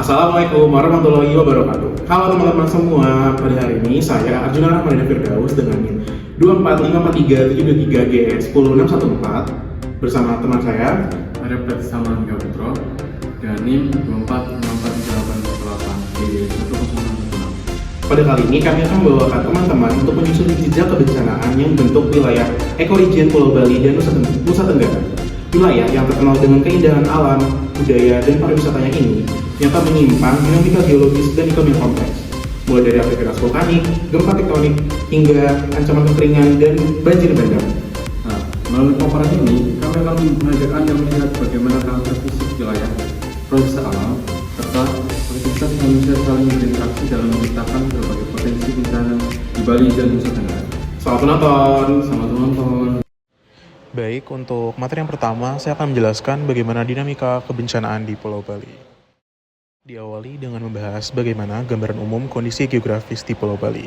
Assalamualaikum warahmatullahi wabarakatuh. Halo teman-teman semua, pada hari ini saya Arjuna Rahmadana Firdaus dengan NIM 2454373GS 10614 bersama teman saya Arif Pratisama Angga Putro dan NIM 2454388 di 10616. Pada kali ini kami akan membawakan teman-teman untuk menyusuri jejak kebencanaan yang membentuk wilayah ekoregion Pulau Bali dan Nusa Tenggara. Wilayah yang terkenal dengan keindahan alam, budaya, dan pariwisatanya ini nyata menyimpan dinamika geologis dan ekonomi kompleks, mulai dari aktivitas vulkanik, gempa tektonik, hingga ancaman kekeringan dan banjir bandang. Nah, melalui paparan ini, kami akan mengajak Anda melihat bagaimana karakter fisik wilayah, proses alam, serta aktivitas manusia saling berinteraksi dalam menciptakan berbagai potensi bencana di Bali dan Nusa Tenggara. Selamat menonton! Selamat menonton! Baik, untuk materi yang pertama, saya akan menjelaskan bagaimana dinamika kebencanaan di Pulau Bali. Diawali dengan membahas bagaimana gambaran umum kondisi geografis di Pulau Bali.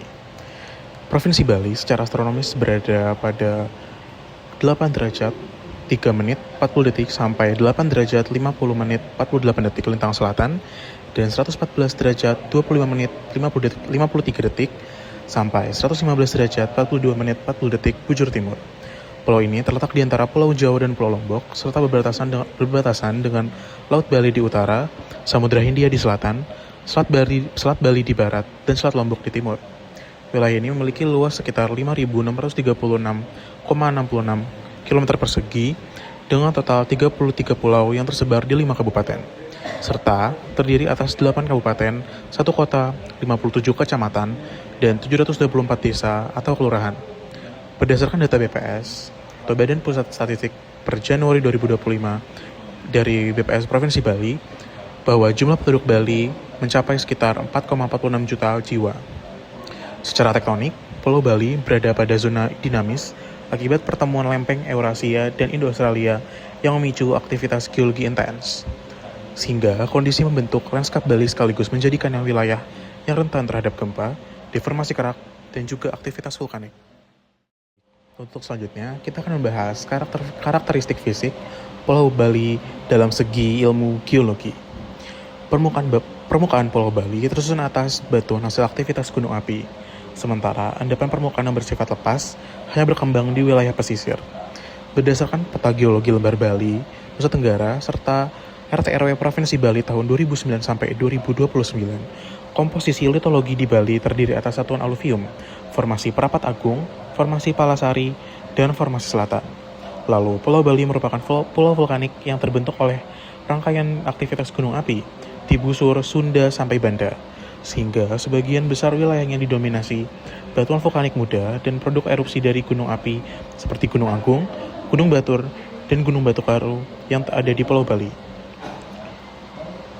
Provinsi Bali secara astronomis berada pada 8 derajat 3 menit 40 detik sampai 8 derajat 50 menit 48 detik lintang selatan dan 114 derajat 25 menit 53 detik sampai 115 derajat 42 menit 40 detik bujur timur. Pulau ini terletak di antara Pulau Jawa dan Pulau Lombok, serta berbatasan dengan Laut Bali di utara, Samudra Hindia di selatan, Selat Bali di barat, dan Selat Lombok di timur. Wilayah ini memiliki luas sekitar 5.636,66 km persegi, dengan total 33 pulau yang tersebar di 5 kabupaten, serta terdiri atas 8 kabupaten, 1 kota, 57 kecamatan, dan 724 desa atau kelurahan. Berdasarkan data BPS, atau Badan Pusat Statistik per Januari 2025 dari BPS Provinsi Bali, bahwa jumlah penduduk Bali mencapai sekitar 4,46 juta jiwa. Secara tektonik, Pulau Bali berada pada zona dinamis akibat pertemuan lempeng Eurasia dan Indo-Australia yang memicu aktivitas geologi intens. Sehingga kondisi membentuk lanskap Bali sekaligus menjadikannya wilayah yang rentan terhadap gempa, deformasi kerak, dan juga aktivitas vulkanik. Untuk selanjutnya, kita akan membahas karakteristik fisik Pulau Bali dalam segi ilmu geologi. Permukaan Pulau Bali tersusun atas batuan hasil aktivitas gunung api, sementara endapan permukaan yang bersifat lepas hanya berkembang di wilayah pesisir. Berdasarkan peta geologi lembar Bali, Nusa Tenggara, serta RT/RW Provinsi Bali tahun 2009 sampai 2029, komposisi litologi di Bali terdiri atas satuan aluvium, formasi Perapat Agung, formasi Palasari, dan formasi Selatan. Lalu, Pulau Bali merupakan pulau vulkanik yang terbentuk oleh rangkaian aktivitas gunung api di busur Sunda sampai Banda, sehingga sebagian besar wilayahnya didominasi batuan vulkanik muda dan produk erupsi dari gunung api seperti Gunung Agung, Gunung Batur, dan Gunung Batu Karu yang ada di Pulau Bali.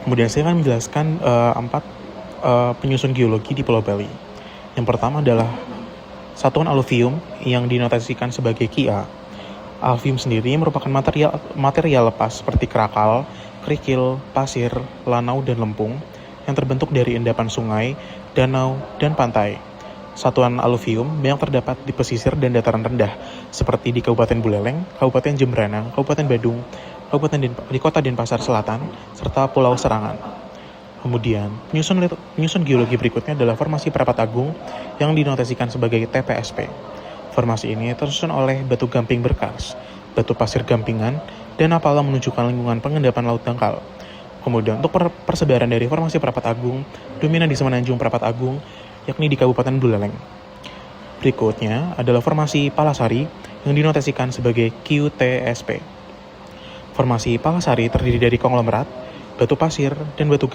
Kemudian saya akan menjelaskan 4 penyusun geologi di Pulau Bali. Yang pertama adalah satuan aluvium yang dinotasikan sebagai Ki-A. Aluvium sendiri merupakan material lepas seperti kerakal, kerikil, pasir, lanau, dan lempung yang terbentuk dari endapan sungai, danau, dan pantai. Satuan aluvium yang terdapat di pesisir dan dataran rendah seperti di Kabupaten Buleleng, Kabupaten Jembrana, Kabupaten Badung, di Kota Denpasar Selatan, serta Pulau Serangan. Kemudian, penyusun geologi berikutnya adalah formasi Perapat Agung yang dinotasikan sebagai TPSP. Formasi ini tersusun oleh batu gamping berkars, batu pasir gampingan, dan apala menunjukkan lingkungan pengendapan laut dangkal. Kemudian, untuk persebaran dari formasi Perapat Agung, dominan di Semenanjung Perapat Agung, yakni di Kabupaten Buleleng. Berikutnya adalah formasi Palasari yang dinotasikan sebagai QTSP. Formasi Palasari terdiri dari konglomerat, batu pasir, dan batu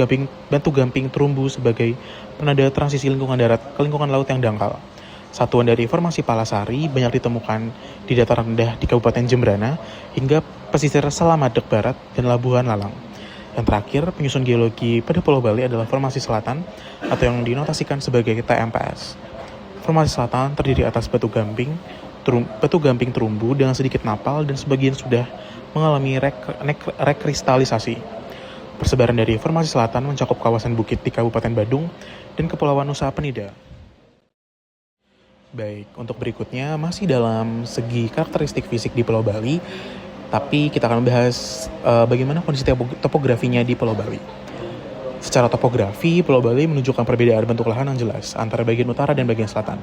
gamping terumbu sebagai penanda transisi lingkungan darat ke lingkungan laut yang dangkal. Satuan dari formasi Palasari banyak ditemukan di dataran rendah di Kabupaten Jembrana hingga pesisir Selamadeg Barat dan Labuhan Lalang. Yang terakhir, penyusun geologi pada Pulau Bali adalah formasi selatan atau yang dinotasikan sebagai TMPS. Formasi selatan terdiri atas batu gamping terumbu dengan sedikit napal dan sebagian sudah mengalami rekristalisasi. Persebaran dari formasi selatan mencakup kawasan bukit di Kabupaten Badung dan Kepulauan Nusa Penida. Baik, untuk berikutnya masih dalam segi karakteristik fisik di Pulau Bali, tapi kita akan membahas bagaimana kondisi topografinya di Pulau Bali. Secara topografi, Pulau Bali menunjukkan perbedaan bentuk lahan yang jelas antara bagian utara dan bagian selatan.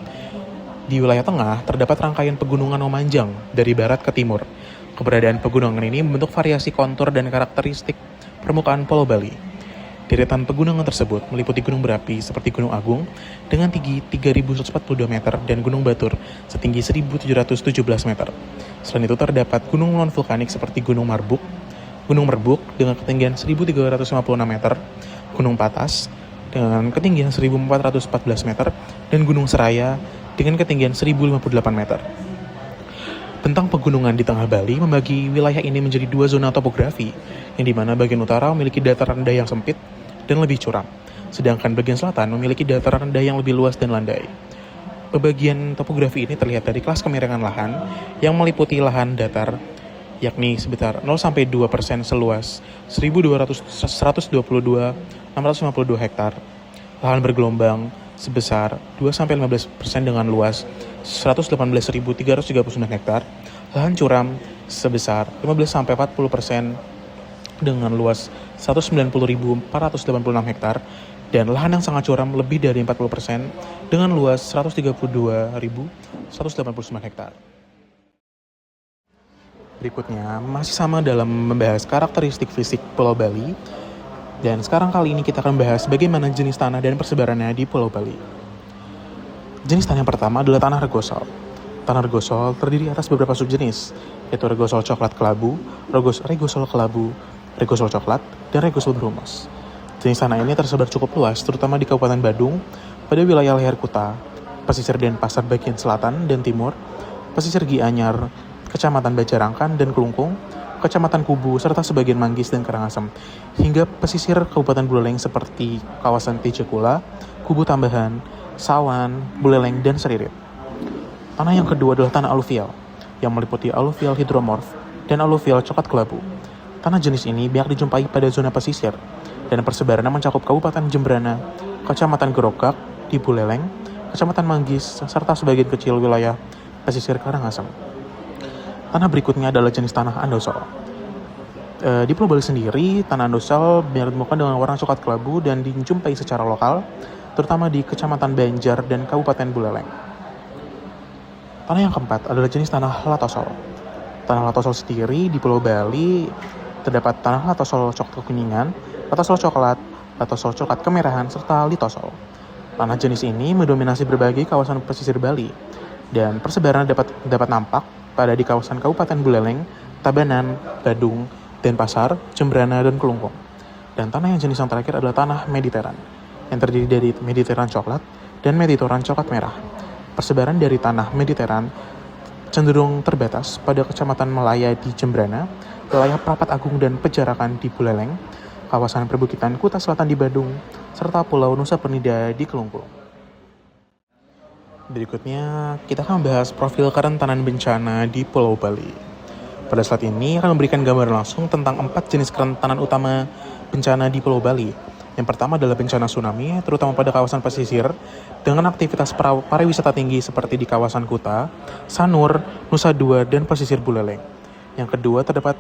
Di wilayah tengah, terdapat rangkaian pegunungan memanjang dari barat ke timur. Keberadaan pegunungan ini membentuk variasi kontur dan karakteristik permukaan Pulau Bali. Deretan pegunungan tersebut meliputi gunung berapi seperti Gunung Agung dengan tinggi 3.142 meter dan Gunung Batur setinggi 1.717 meter. Selain itu terdapat gunung non-vulkanik seperti Gunung Merbuk dengan ketinggian 1.356 meter, Gunung Patas dengan ketinggian 1.414 meter, dan Gunung Seraya dengan ketinggian 1.058 meter. Bentang pegunungan di tengah Bali membagi wilayah ini menjadi dua zona topografi, yang dimana bagian utara memiliki dataran rendah yang sempit dan lebih curam, sedangkan bagian selatan memiliki dataran rendah yang lebih luas dan landai. Pembagian topografi ini terlihat dari kelas kemiringan lahan yang meliputi lahan datar, yakni sebesar 0-2% seluas 122.652 hektar, lahan bergelombang sebesar 2-15% dengan luas 118.339 hektar, lahan curam sebesar 15-40% dengan luas 190.486 hektar, dan lahan yang sangat curam lebih dari 40% dengan luas 132.189 hektar. Berikutnya, masih sama dalam membahas karakteristik fisik Pulau Bali, dan sekarang kali ini kita akan membahas bagaimana jenis tanah dan persebarannya di Pulau Bali. Jenis tanah yang pertama adalah tanah regosol. Tanah regosol terdiri atas beberapa subjenis, yaitu regosol coklat kelabu, regosol kelabu, regosol coklat, dan regosol berhumus. Jenis tanah ini tersebar cukup luas, terutama di Kabupaten Badung, pada wilayah leher Kuta, pesisir Denpasar bagian selatan dan timur, pesisir Gianyar, Kecamatan Bajarangkan dan Kelungkung, Kecamatan Kubu, serta sebagian Manggis dan Karangasem, hingga pesisir Kabupaten Buleleng seperti kawasan Tijekula, Kubu Tambahan, Sawan, Buleleng, dan Seririt. Tanah yang kedua adalah tanah aluvial, yang meliputi aluvial hidromorf dan aluvial coklat kelabu. Tanah jenis ini banyak dijumpai pada zona pesisir, dan persebarannya mencakup Kabupaten Jembrana, Kecamatan Gerogak di Buleleng, Kecamatan Manggis, serta sebagian kecil wilayah pesisir Karangasem. Tanah berikutnya adalah jenis tanah andosol. Di Pulau Bali sendiri, tanah andosol banyak ditemukan dengan warna coklat kelabu dan dijumpai secara lokal, terutama di Kecamatan Banjar dan Kabupaten Buleleng. Tanah yang keempat adalah jenis tanah latosol. Tanah latosol sendiri di Pulau Bali terdapat tanah latosol coklat kekuningan, latosol coklat kemerahan, serta litosol. Tanah jenis ini mendominasi berbagai kawasan pesisir Bali, dan persebaran dapat nampak pada di kawasan Kabupaten Buleleng, Tabanan, Badung, Denpasar, Jembrana, dan Kelungkung. Dan tanah yang jenis yang terakhir adalah tanah Mediteran, yang terdiri dari Mediteran coklat dan Mediteran coklat merah. Persebaran dari tanah Mediteran cenderung terbatas pada Kecamatan Melaya di Jembrana, wilayah Prapat Agung dan Pejarakan di Buleleng, kawasan perbukitan Kuta Selatan di Badung, serta Pulau Nusa Penida di Kelungkung. Berikutnya, kita akan membahas profil kerentanan bencana di Pulau Bali. Pada saat ini akan memberikan gambaran langsung tentang 4 jenis kerentanan utama bencana di Pulau Bali. Yang pertama adalah bencana tsunami, terutama pada kawasan pesisir, dengan aktivitas pariwisata tinggi seperti di kawasan Kuta, Sanur, Nusa Dua, dan pesisir Buleleng. Yang kedua, terdapat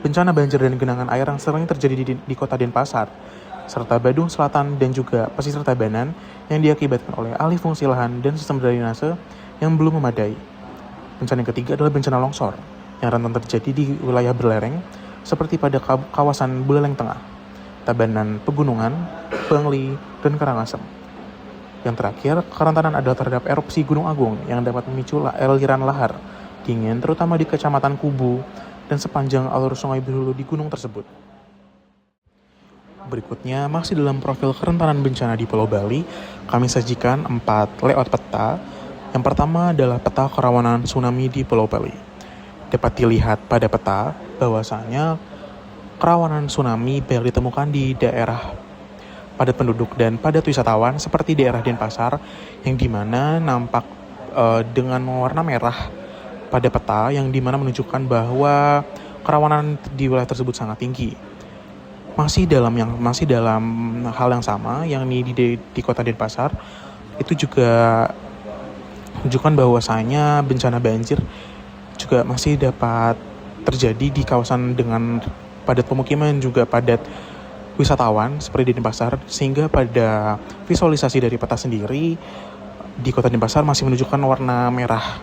bencana banjir dan genangan air yang sering terjadi di kota Denpasar, serta Badung Selatan dan juga pesisir Tabanan yang diakibatkan oleh alih fungsi lahan dan sistem drainase yang belum memadai. Bencana yang ketiga adalah bencana longsor yang rentan terjadi di wilayah berlereng seperti pada kawasan Buleleng Tengah, Tabanan Pegunungan, Bangli, dan Karangasem. Yang terakhir, kerentanan adalah terhadap erupsi Gunung Agung yang dapat memicu aliran lahar dingin terutama di Kecamatan Kubu dan sepanjang alur sungai berhulu di gunung tersebut. Berikutnya, masih dalam profil kerentanan bencana di Pulau Bali, kami sajikan 4 layout peta. Yang pertama adalah peta kerawanan tsunami di Pulau Bali. Dapat dilihat pada peta bahwasanya kerawanan tsunami banyak ditemukan di daerah padat penduduk dan padat wisatawan seperti daerah Denpasar, yang dimana nampak dengan warna merah pada peta, yang dimana menunjukkan bahwa kerawanan di wilayah tersebut sangat tinggi. Masih dalam hal yang sama, yang di kota Denpasar, itu juga menunjukkan bahwasanya bencana banjir juga masih dapat terjadi di kawasan dengan padat pemukiman juga padat wisatawan seperti di Denpasar, sehingga pada visualisasi dari peta sendiri di kota Denpasar masih menunjukkan warna merah.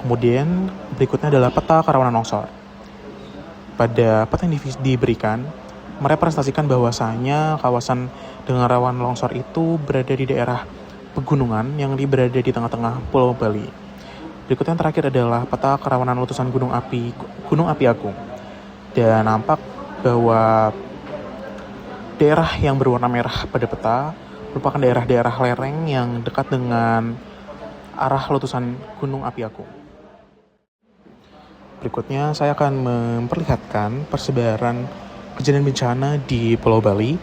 Kemudian berikutnya adalah peta kerawanan longsor. Pada peta yang diberikan merepresentasikan bahwasanya kawasan dengan rawan longsor itu berada di daerah pegunungan yang berada di tengah-tengah Pulau Bali. Berikutnya yang terakhir adalah peta kerawanan letusan Gunung Api Agung. Dan nampak bahwa daerah yang berwarna merah pada peta merupakan daerah-daerah lereng yang dekat dengan arah letusan Gunung Api Agung. Berikutnya saya akan memperlihatkan persebaran kejadian bencana di Pulau Bali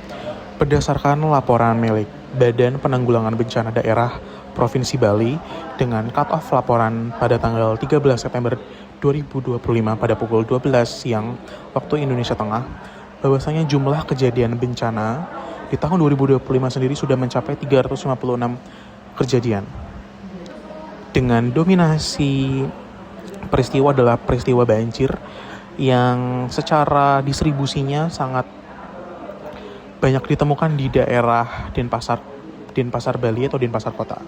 berdasarkan laporan milik Badan Penanggulangan Bencana Daerah Provinsi Bali dengan cut-off laporan pada tanggal 13 September 2025 pada pukul 12 siang waktu Indonesia Tengah, bahwasanya jumlah kejadian bencana di tahun 2025 sendiri sudah mencapai 356 kejadian. Dengan dominasi peristiwa adalah peristiwa banjir yang secara distribusinya sangat banyak ditemukan di daerah Denpasar Bali atau Denpasar Kota.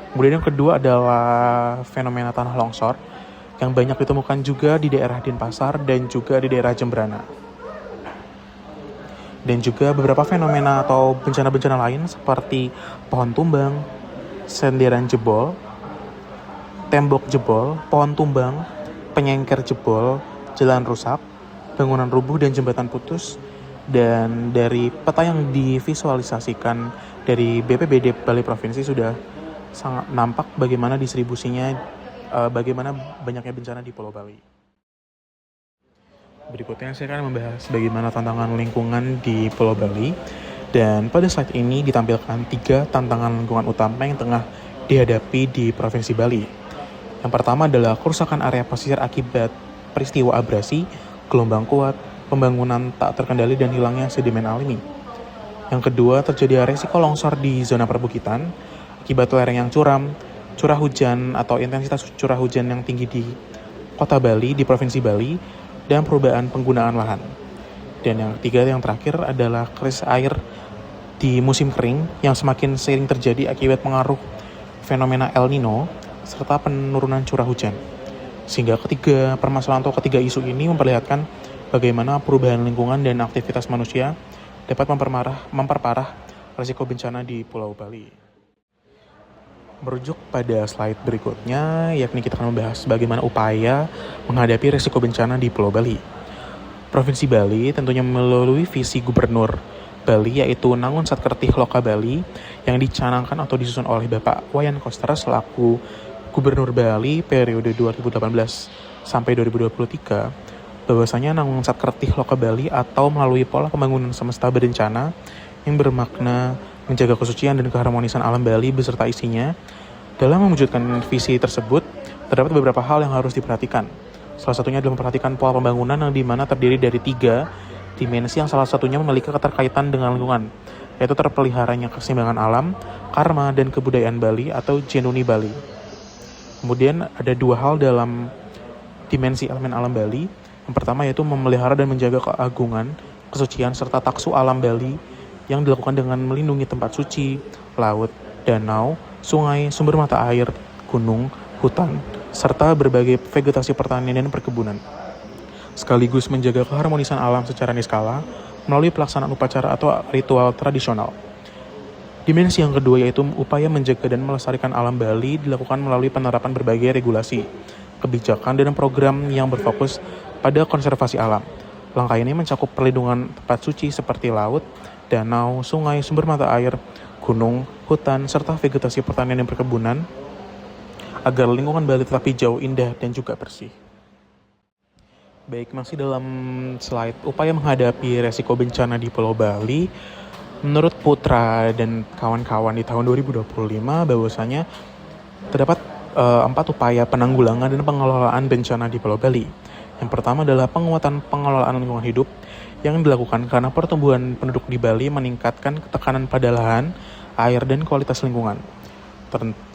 Kemudian yang kedua adalah fenomena tanah longsor yang banyak ditemukan juga di daerah Denpasar dan juga di daerah Jembrana. Dan juga beberapa fenomena atau bencana-bencana lain seperti pohon tumbang, senderan jebol, tembok jebol, pohon tumbang, penyengker jebol, jalan rusak, bangunan rubuh dan jembatan putus. Dan dari peta yang divisualisasikan dari BPBD Bali Provinsi sudah sangat nampak bagaimana distribusinya, bagaimana banyaknya bencana di Pulau Bali. Berikutnya saya akan membahas bagaimana tantangan lingkungan di Pulau Bali. Dan pada slide ini ditampilkan 3 tantangan lingkungan utama yang tengah dihadapi di Provinsi Bali. Yang pertama adalah kerusakan area pesisir akibat peristiwa abrasi, gelombang kuat, pembangunan tak terkendali dan hilangnya sedimen alami. Yang kedua, terjadi resiko longsor di zona perbukitan akibat lereng yang curam, curah hujan atau intensitas curah hujan yang tinggi di Kota Bali, di Provinsi Bali, dan perubahan penggunaan lahan. Dan yang ketiga, yang terakhir adalah krisis air di musim kering yang semakin sering terjadi akibat pengaruh fenomena El Nino serta penurunan curah hujan. Sehingga ketiga permasalahan atau ketiga isu ini memperlihatkan bagaimana perubahan lingkungan dan aktivitas manusia dapat memperparah risiko bencana di Pulau Bali. Merujuk pada slide berikutnya, yakni kita akan membahas bagaimana upaya menghadapi risiko bencana di Pulau Bali. Provinsi Bali tentunya melalui visi Gubernur Bali yaitu Nangun Satkertih Loka Bali yang dicanangkan atau disusun oleh Bapak Wayan Koster selaku Gubernur Bali periode 2018 sampai 2023. Bahwasanya Nangun Satkertih Loka Bali atau melalui pola pembangunan semesta berencana yang bermakna menjaga kesucian dan keharmonisan alam Bali beserta isinya. Dalam mewujudkan visi tersebut, terdapat beberapa hal yang harus diperhatikan. Salah satunya adalah memperhatikan pola pembangunan yang dimana terdiri dari 3 dimensi yang salah satunya memiliki keterkaitan dengan lingkungan, yaitu terpeliharanya keseimbangan alam, karma, dan kebudayaan Bali atau Jenuni Bali. Kemudian ada 2 hal dalam dimensi elemen alam Bali. Yang pertama yaitu memelihara dan menjaga keagungan, kesucian, serta taksu alam Bali yang dilakukan dengan melindungi tempat suci, laut, danau, sungai, sumber mata air, gunung, hutan, serta berbagai vegetasi pertanian dan perkebunan. Sekaligus menjaga keharmonisan alam secara niskala melalui pelaksanaan upacara atau ritual tradisional. Dimensi yang kedua yaitu upaya menjaga dan melestarikan alam Bali dilakukan melalui penerapan berbagai regulasi, kebijakan, dan program yang berfokus pada konservasi alam. Langkah ini mencakup perlindungan tempat suci seperti laut, danau, sungai, sumber mata air, gunung, hutan, serta vegetasi pertanian dan perkebunan agar lingkungan Bali tetap hijau, indah, dan juga bersih. Baik, masih dalam slide upaya menghadapi resiko bencana di Pulau Bali. Menurut Putra dan kawan-kawan di tahun 2025 bahwasanya terdapat 4 upaya penanggulangan dan pengelolaan bencana di Pulau Bali. Yang pertama adalah penguatan pengelolaan lingkungan hidup yang dilakukan karena pertumbuhan penduduk di Bali meningkatkan tekanan pada lahan, air, dan kualitas lingkungan.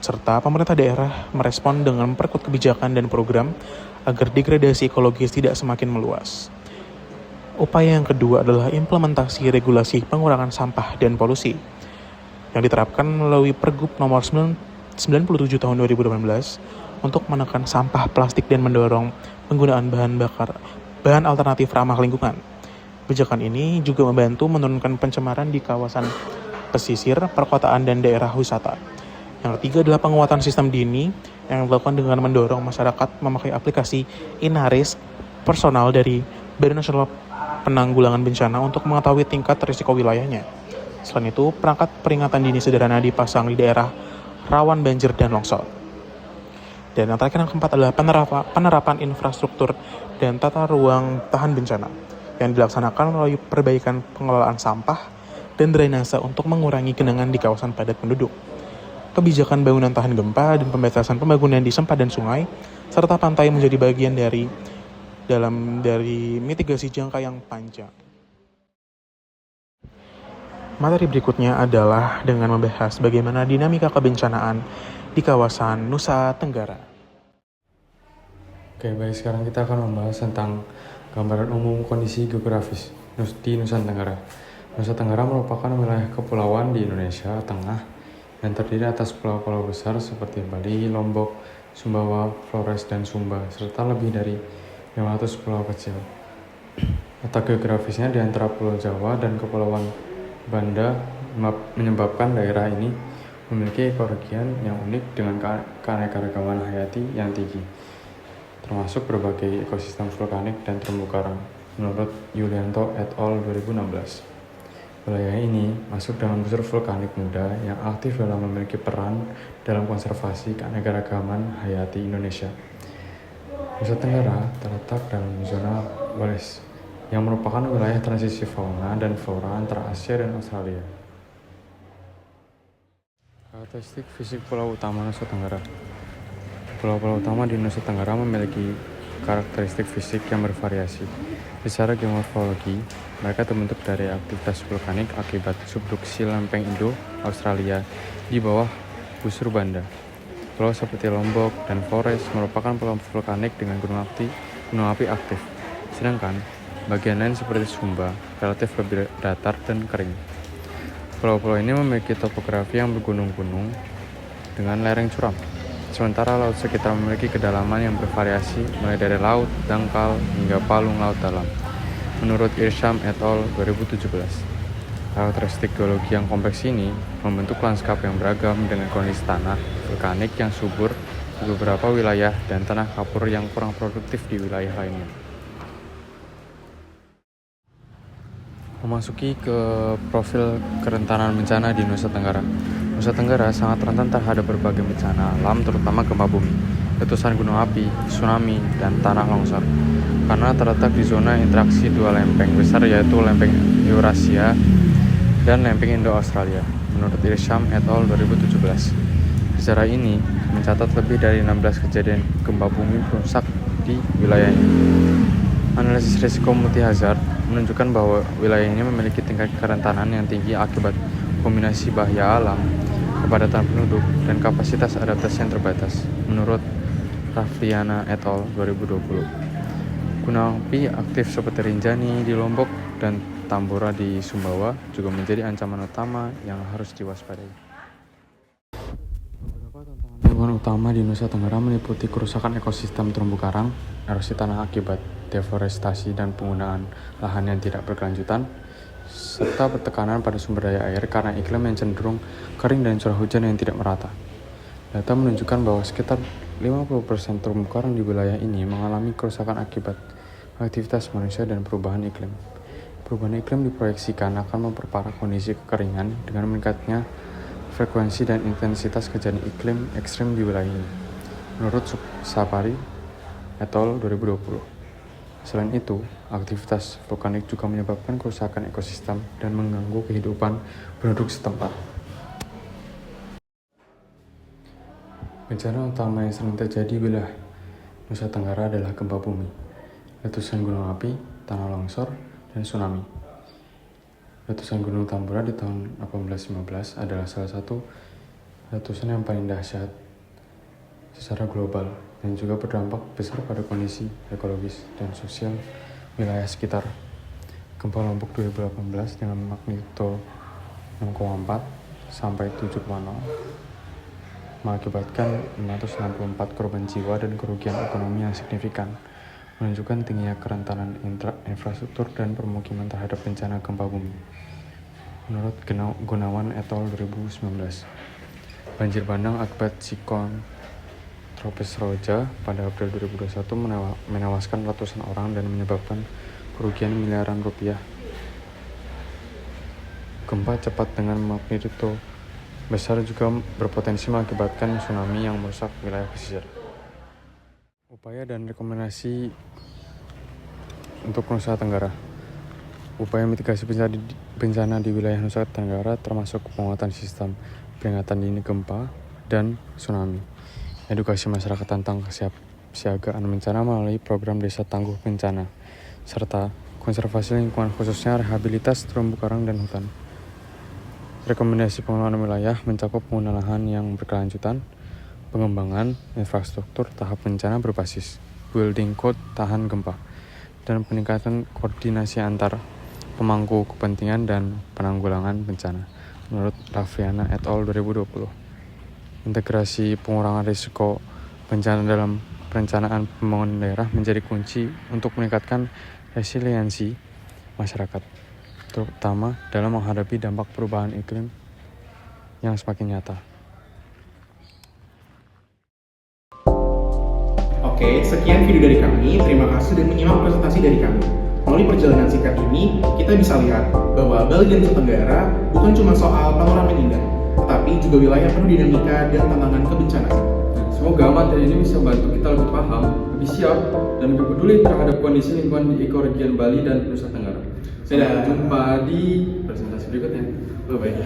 Serta pemerintah daerah merespon dengan memperkuat kebijakan dan program agar degradasi ekologis tidak semakin meluas. Upaya yang kedua adalah implementasi regulasi pengurangan sampah dan polusi yang diterapkan melalui Pergub nomor 97 tahun 2018 untuk menekan sampah plastik dan mendorong penggunaan bahan alternatif ramah lingkungan. Kebijakan ini juga membantu menurunkan pencemaran di kawasan pesisir, perkotaan, dan daerah wisata. Yang ketiga adalah penguatan sistem dini yang dilakukan dengan mendorong masyarakat memakai aplikasi Inaris personal dari Badan Nasional Penanggulangan Bencana untuk mengetahui tingkat risiko wilayahnya. Selain itu, perangkat peringatan dini sederhana dipasang di daerah rawan banjir dan longsor. Dan yang terakhir yang keempat adalah penerapan infrastruktur dan tata ruang tahan bencana yang dilaksanakan melalui perbaikan pengelolaan sampah dan drainase untuk mengurangi genangan di kawasan padat penduduk. Kebijakan bangunan tahan gempa dan pembatasan pembangunan di sempadan sungai serta pantai menjadi bagian dari mitigasi jangka yang panjang. Materi berikutnya adalah dengan membahas bagaimana dinamika kebencanaan di kawasan Nusa Tenggara. Oke, baik, sekarang kita akan membahas tentang gambaran umum kondisi geografis di Nusa Tenggara. Nusa Tenggara merupakan wilayah kepulauan di Indonesia Tengah yang terdiri atas pulau-pulau besar seperti Bali, Lombok, Sumbawa, Flores, dan Sumba, serta lebih dari 500 pulau kecil. Letak geografisnya di antara Pulau Jawa dan Kepulauan Banda menyebabkan daerah ini memiliki ekoregion yang unik dengan keanekaragaman hayati yang tinggi, termasuk berbagai ekosistem vulkanik dan terumbu karang, menurut Yulianto et al. 2016. Wilayah ini masuk dalam unsur vulkanik muda yang aktif dalam memiliki peran dalam konservasi keanekaragaman hayati Indonesia. Nusa Tenggara terletak dalam zona Wallace, yang merupakan wilayah transisi fauna dan flora antara Asia dan Australia. Karakteristik fisik pulau utama Nusa Tenggara. Pulau-pulau utama di Nusa Tenggara memiliki karakteristik fisik yang bervariasi. Secara geomorfologi, mereka terbentuk dari aktivitas vulkanik akibat subduksi lempeng Indo-Australia di bawah busur Banda. Pulau seperti Lombok dan Flores merupakan pulau vulkanik dengan gunung api aktif, sedangkan bagian lain seperti Sumba relatif lebih datar dan kering. Pulau-pulau ini memiliki topografi yang bergunung-gunung dengan lereng curam, sementara laut sekitar memiliki kedalaman yang bervariasi mulai dari laut dangkal hingga palung laut dalam, menurut Irsham et al. 2017. Karakteristik geologi yang kompleks ini membentuk lanskap yang beragam dengan kondisi tanah vulkanik yang subur di beberapa wilayah dan tanah kapur yang kurang produktif di wilayah lainnya. Memasuki ke profil kerentanan bencana di Nusa Tenggara. Nusa Tenggara sangat rentan terhadap berbagai bencana alam, terutama gempa bumi, letusan gunung api, tsunami, dan tanah longsor. Karena terletak di zona interaksi dua lempeng besar, yaitu lempeng Eurasia dan lempeng Indo-Australia, menurut Irsham et al. 2017. Sejarah ini mencatat lebih dari 16 kejadian gempa bumi merusak di wilayah ini. Analisis risiko multi-hazard menunjukkan bahwa wilayah ini memiliki tingkat kerentanan yang tinggi akibat kombinasi bahaya alam, kepadatan penduduk, dan kapasitas adaptasi yang terbatas, menurut Rafliana et al. 2020. Gunung api aktif seperti Rinjani di Lombok dan Tambora di Sumbawa juga menjadi ancaman utama yang harus diwaspadai. Beberapa tantangan lingkungan utama di Nusa Tenggara meliputi kerusakan ekosistem terumbu karang, erosi tanah akibat deforestasi dan penggunaan lahan yang tidak berkelanjutan, serta tekanan pada sumber daya air karena iklim yang cenderung kering dan curah hujan yang tidak merata. Data menunjukkan bahwa sekitar 50% terumbu karang di wilayah ini mengalami kerusakan akibat aktivitas manusia dan perubahan iklim. Perubahan iklim diproyeksikan akan memperparah kondisi kekeringan dengan meningkatnya frekuensi dan intensitas kejadian iklim ekstrim di wilayah ini, menurut Sapari et al. 2020. Selain itu, aktivitas vulkanik juga menyebabkan kerusakan ekosistem dan mengganggu kehidupan penduduk setempat. Bencana utama yang sering terjadi di wilayah Nusa Tenggara adalah gempa bumi, letusan gunung api, tanah longsor, dan tsunami. Letusan Gunung Tambora di tahun 1815 adalah salah satu letusan yang paling dahsyat secara global dan juga berdampak besar pada kondisi ekologis dan sosial wilayah sekitar. Gempa Lombok 2018 dengan magnitudo 6,4 sampai 7,0 mengakibatkan 564 korban jiwa dan kerugian ekonomi yang signifikan, menunjukkan tingginya kerentanan infrastruktur dan permukiman terhadap bencana gempa bumi. Menurut Gunawan et al. 2019, banjir bandang akibat siklon tropis Roja pada April 2021 menewaskan ratusan orang dan menyebabkan kerugian miliaran rupiah. Gempa cepat dengan magnitudo besar juga berpotensi mengakibatkan tsunami yang merusak wilayah pesisir. Upaya dan rekomendasi untuk Nusa Tenggara. Upaya mitigasi bencana di wilayah Nusa Tenggara termasuk penguatan sistem peringatan dini gempa dan tsunami, edukasi masyarakat tentang kesiapsiagaan bencana melalui program Desa Tangguh Bencana, serta konservasi lingkungan khususnya rehabilitas terumbu karang dan hutan. Rekomendasi pengelolaan wilayah mencakup penggunaan lahan yang berkelanjutan, pengembangan infrastruktur tahap bencana berbasis building code tahan gempa, dan peningkatan koordinasi antar pemangku kepentingan dan penanggulangan bencana. Menurut Raffiana et al. 2020, integrasi pengurangan risiko bencana dalam perencanaan pembangunan daerah menjadi kunci untuk meningkatkan resiliensi masyarakat, terutama dalam menghadapi dampak perubahan iklim yang semakin nyata. Oke, sekian video dari kami. Terima kasih sudah menyimak presentasi dari kami. Melalui perjalanan singkat ini, kita bisa lihat bahwa Bali dan Nusa Tenggara bukan cuma soal panoramen indah, tetapi juga wilayah penuh dinamika dan tantangan kebencanaan. Semoga materi ini bisa membantu kita lebih paham, lebih siap, dan lebih peduli terhadap kondisi lingkungan di ekoregion Bali dan Nusa Tenggara. Sampai jumpa di presentasi berikutnya. Bye-bye.